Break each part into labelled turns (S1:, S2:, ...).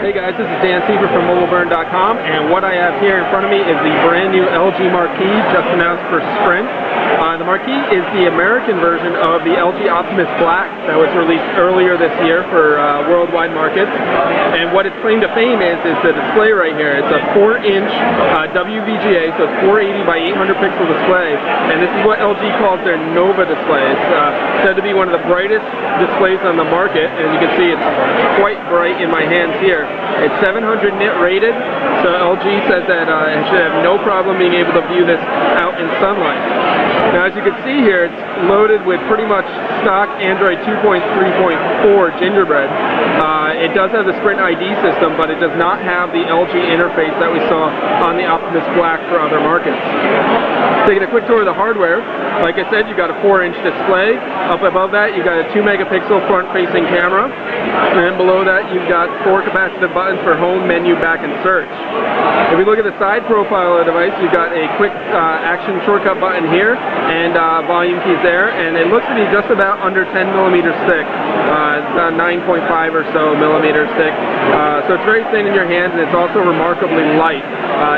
S1: Hey guys, this is Dan Siever from MobileBurn.com, and what I have here in front of me is the brand new LG Marquee just announced for Sprint. The Marquee is the American version of the LG Optimus Black that was released earlier this year for worldwide markets. And what its claim to fame is the display right here. It's a 4-inch WVGA, so it's 480 by 800 pixel display, and this is what LG calls their Nova display. It's said to be one of the brightest displays on the market, and you can see it's quite bright in my hands here. It's 700 nit rated, so LG says that it should have no problem being able to view this out in sunlight. Now, as you can see here, it's loaded with pretty much stock Android 2.3.4 Gingerbread. It does have the Sprint ID system, but it does not have the LG interface that we saw on the Optimus Black for other markets. Taking a quick tour of the hardware, like I said, you got a 4-inch display. Up above that, you got a 2-megapixel front-facing camera, and below that, you've got 4 capacitive buttons for home, menu, back, and search. If we look at the side profile of the device, you've got a quick action shortcut button here, and volume keys there, and it looks to be just about under 10 millimeters thick. It's about 9.5 or so millimeters thick. So it's very thin in your hands, and it's also remarkably light.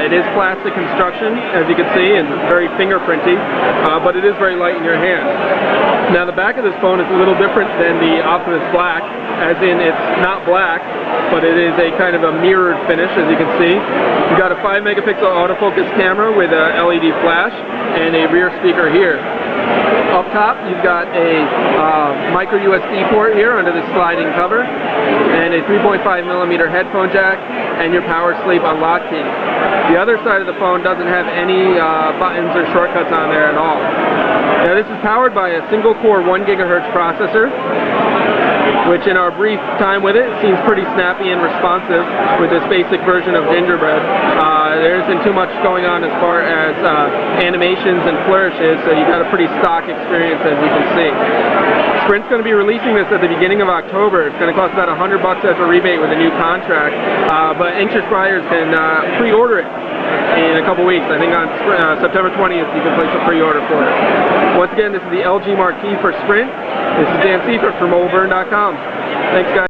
S1: It is plastic construction, as you can see, and very fingerprinty, but it is very light in your hand. Now, the back of this phone is a little different than the Optimus Black, as in it's not black, but it is a kind of a mirrored finish, as you can see. You've got a 5-megapixel autofocus camera with a LED flash and a rear speaker here. Up top, you've got a micro USB port here under the sliding cover, and a 3.5mm headphone jack, and your power sleep unlock key. The other side of the phone doesn't have any buttons or shortcuts on there at all. Now, this is powered by a single-core 1 GHz processor, which in our brief time with it seems pretty snappy and responsive with this basic version of Gingerbread. There isn't too much going on as far as animations and flourishes, so you've got a pretty stock experience, as you can see. Sprint's going to be releasing this at the beginning of October. It's going to cost about $100 as a rebate with a new contract, but anxious buyers can pre-order it in a couple weeks. I think on September 20th you can place a pre-order for it. Once again, this is the LG Marquee for Sprint. This is Dan Siever from MobileBurn.com. Thanks, guys.